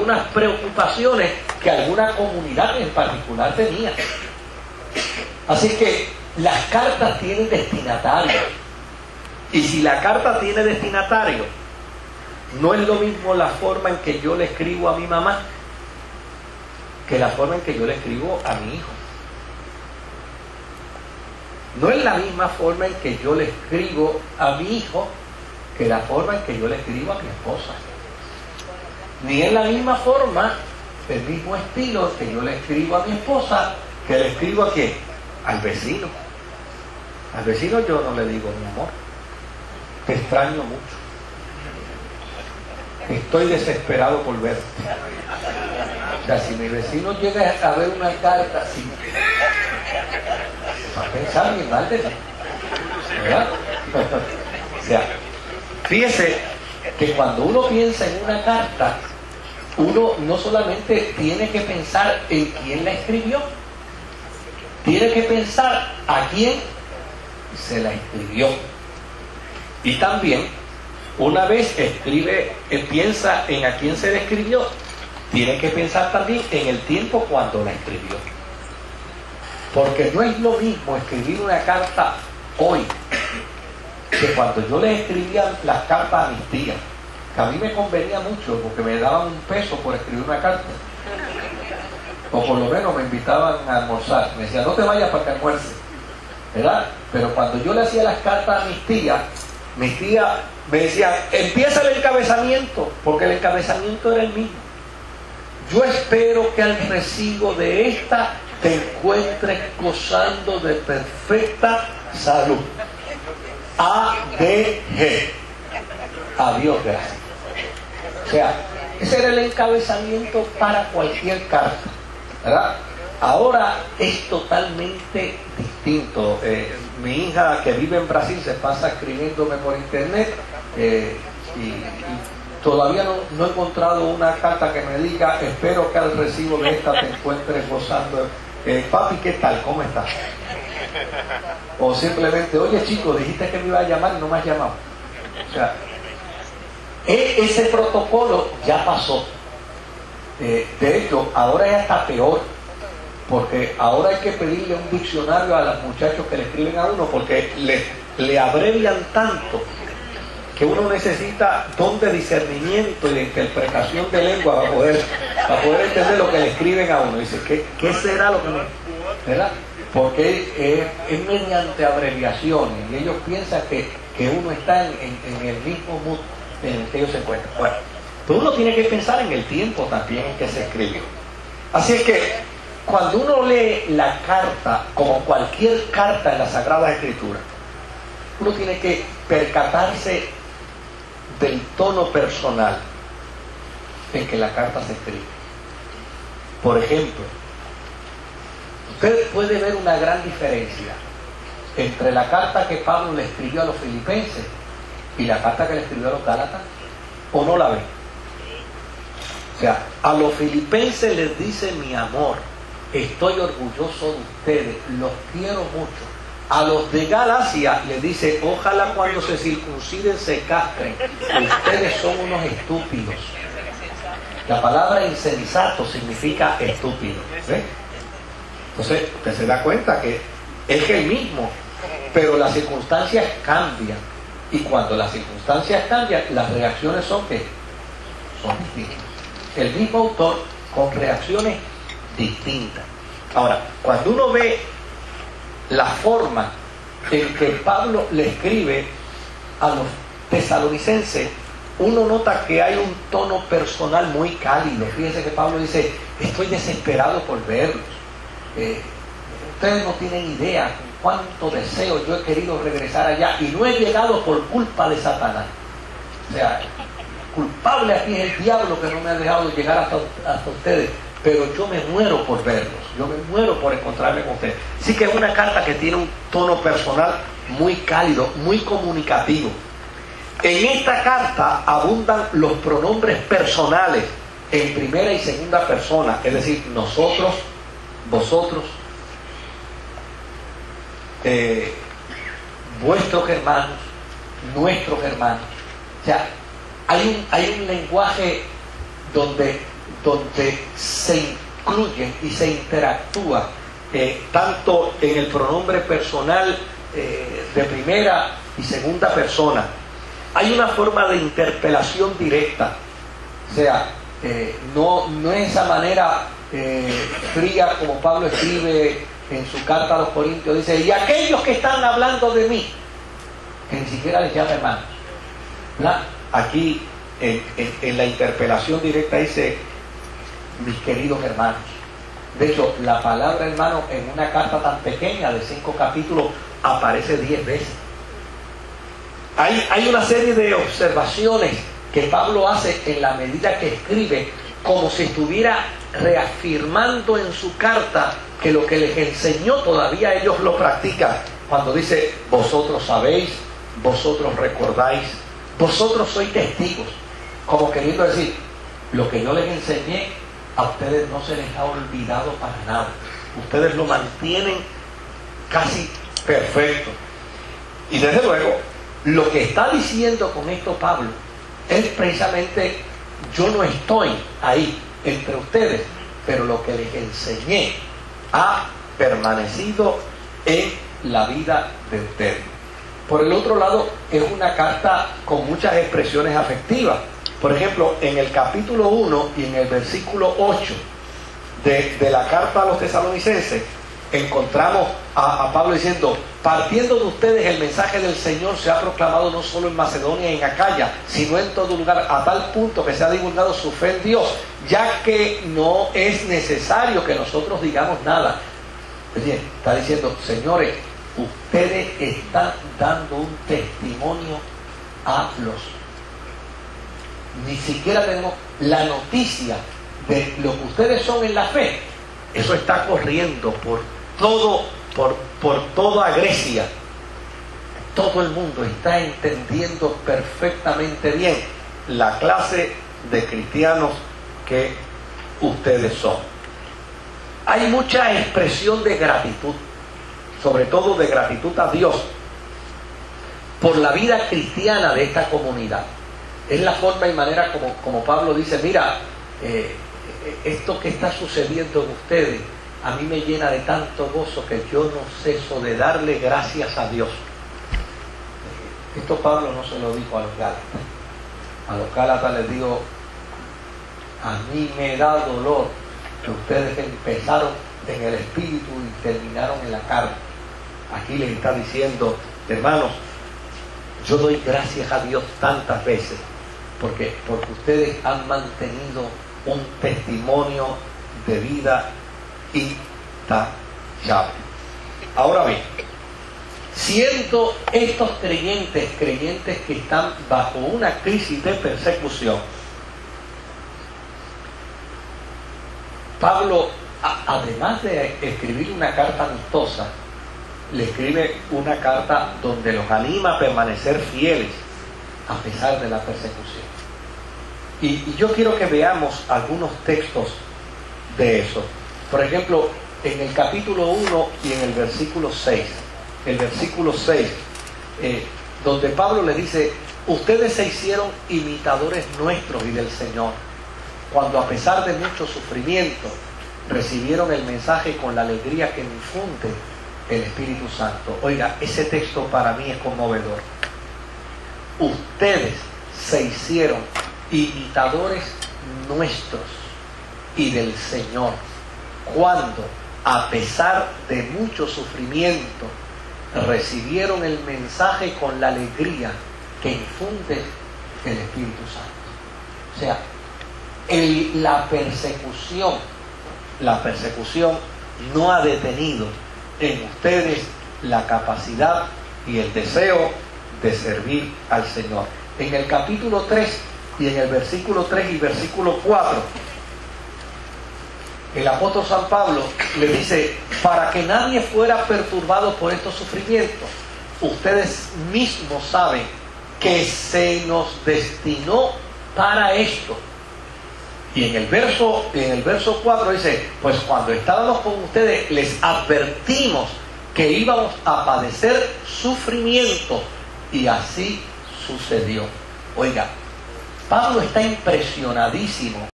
algunas preocupaciones que alguna comunidad en particular tenía. Así que las cartas tienen destinatario. Y si la carta tiene destinatario, no es lo mismo la forma en que yo le escribo a mi mamá que la forma en que yo le escribo a mi hijo. No es la misma forma en que yo le escribo a mi hijo que la forma en que yo le escribo a mi esposa. Ni es la misma forma, el mismo estilo que yo le escribo a mi esposa que le escribo a ¿quién? Al vecino. Al vecino yo no le digo, mi amor, te extraño mucho. Estoy desesperado por verte. O sea, si mi vecino llega a ver una carta así, va a pensar bien mal de mí, ¿verdad? O sea, fíjese que cuando uno piensa en una carta, uno no solamente tiene que pensar en quién la escribió, tiene que pensar a quién se la escribió. Y también, una vez piensa en a quién se la escribió, tiene que pensar también en el tiempo cuando la escribió. Porque no es lo mismo escribir una carta hoy que cuando yo le escribía las cartas a mis tías, que a mí me convenía mucho porque me daban $1 por escribir una carta, o por lo menos me invitaban a almorzar, me decían no te vayas para que almuerces, ¿verdad? Pero cuando yo le hacía las cartas a mis tías me decían empieza el encabezamiento, porque el encabezamiento era el mismo. Yo espero que al recibo de esta te encuentres gozando de perfecta salud. A.D.G. Adiós, gracias. O sea, ese era el encabezamiento para cualquier carta, ¿verdad? Ahora es totalmente distinto. Mi hija que vive en Brasil se pasa escribiéndome por internet y todavía no he encontrado una carta que me diga espero que al recibo de esta te encuentres gozando. Papi, ¿qué tal? ¿Cómo estás? O simplemente, oye chico, dijiste que me iba a llamar y no me has llamado. O sea, ese protocolo ya pasó. De hecho, ahora es hasta peor, porque ahora hay que pedirle un diccionario a los muchachos que le escriben a uno, porque le abrevian tanto que uno necesita don de discernimiento y de interpretación de lengua para poder entender lo que le escriben a uno. Dice, ¿qué será lo que me...? ¿Verdad? Porque es mediante abreviaciones y ellos piensan que uno está en el mismo mood en el que ellos se encuentran. Bueno, pues uno tiene que pensar en el tiempo también en que se escribió. Así es que cuando uno lee la carta, como cualquier carta en la Sagrada Escritura, uno tiene que percatarse del tono personal en que la carta se escribe. Por ejemplo, usted puede ver una gran diferencia entre la carta que Pablo le escribió a los filipenses y la carta que le escribió a los gálatas, ¿o no la ve? O sea, a los filipenses les dice mi amor, estoy orgulloso de ustedes, los quiero mucho. A los de Galacia les dice, ojalá cuando se circunciden se castren, ustedes son unos estúpidos. La palabra insensato significa estúpido, ¿sí? Entonces, usted se da cuenta que es el mismo, pero las circunstancias cambian. Y cuando las circunstancias cambian, las reacciones son ¿qué? Son distintas. El mismo autor con reacciones distintas. Ahora, cuando uno ve la forma en que Pablo le escribe a los tesalonicenses, uno nota que hay un tono personal muy cálido. Fíjense que Pablo dice, estoy desesperado por verlos. Ustedes no tienen idea cuánto deseo yo he querido regresar allá y no he llegado por culpa de Satanás. O sea, culpable aquí es el diablo que no me ha dejado llegar hasta ustedes, pero yo me muero por verlos, yo me muero por encontrarme con ustedes. Así que es una carta que tiene un tono personal muy cálido, muy comunicativo. En esta carta abundan los pronombres personales en primera y segunda persona, es decir, nosotros, vosotros, vuestros hermanos, nuestros hermanos. O sea, hay un lenguaje donde donde se incluyen y se interactúa tanto en el pronombre personal de primera y segunda persona. Hay una forma de interpelación directa, o sea, no es esa manera fría como Pablo escribe en su carta a los Corintios, dice, y aquellos que están hablando de mí, que ni siquiera les llama hermanos. Aquí en la interpelación directa dice, mis queridos hermanos. De hecho, la palabra hermano en una carta tan pequeña de 5 capítulos aparece 10 veces. Hay una serie de observaciones que Pablo hace en la medida que escribe, como si estuviera reafirmando en su carta que lo que les enseñó todavía ellos lo practican. Cuando dice, vosotros sabéis, vosotros recordáis, vosotros sois testigos, como queriendo decir, lo que yo les enseñé a ustedes no se les ha olvidado para nada, ustedes lo mantienen casi perfecto. Y desde luego lo que está diciendo con esto Pablo es precisamente, yo no estoy ahí entre ustedes, pero lo que les enseñé ha permanecido en la vida de ustedes. Por el otro lado, es una carta con muchas expresiones afectivas. Por ejemplo, en el capítulo 1 y en el versículo 8 de la carta a los tesalonicenses, encontramos a Pablo diciendo, partiendo de ustedes el mensaje del Señor se ha proclamado no solo en Macedonia y en Acaya, sino en todo lugar, a tal punto que se ha divulgado su fe en Dios, ya que no es necesario que nosotros digamos nada. Es decir, está diciendo, señores, ustedes están dando un testimonio a los... Ni siquiera tenemos la noticia de lo que ustedes son en la fe. Eso está corriendo por toda Grecia. Todo el mundo está entendiendo perfectamente bien la clase de cristianos que ustedes son. Hay mucha expresión de gratitud, sobre todo de gratitud a Dios por la vida cristiana de esta comunidad. Es la forma y manera como Pablo dice, mira, esto que está sucediendo en ustedes a mí me llena de tanto gozo que yo no ceso de darle gracias a Dios. Esto Pablo no se lo dijo a los Gálatas. A los Gálatas les digo, a mí me da dolor que ustedes empezaron en el espíritu y terminaron en la carne. Aquí les está diciendo, hermanos, yo doy gracias a Dios tantas veces porque ustedes han mantenido un testimonio de vida intachable. Ahora bien, siendo estos creyentes que están bajo una crisis de persecución, Pablo, además de escribir una carta amistosa, le escribe una carta donde los anima a permanecer fieles a pesar de la persecución. Y yo quiero que veamos algunos textos de eso. Por ejemplo, en el capítulo 1 y en el versículo 6. El versículo 6, donde Pablo le dice, ustedes se hicieron imitadores nuestros y del Señor, cuando a pesar de mucho sufrimiento, recibieron el mensaje con la alegría que infunde el Espíritu Santo. Oiga, ese texto para mí es conmovedor. Ustedes se hicieron imitadores nuestros y del Señor, cuando a pesar de mucho sufrimiento recibieron el mensaje con la alegría que infunde el Espíritu Santo. O sea, la persecución no ha detenido en ustedes la capacidad y el deseo de servir al Señor. En el capítulo 3 y en el versículo 3 y versículo 4, el apóstol San Pablo le dice, para que nadie fuera perturbado por estos sufrimientos, ustedes mismos saben que se nos destinó para esto. Y en el verso 4 dice, pues cuando estábamos con ustedes les advertimos que íbamos a padecer sufrimiento, y así sucedió. Oiga, Pablo está impresionadísimo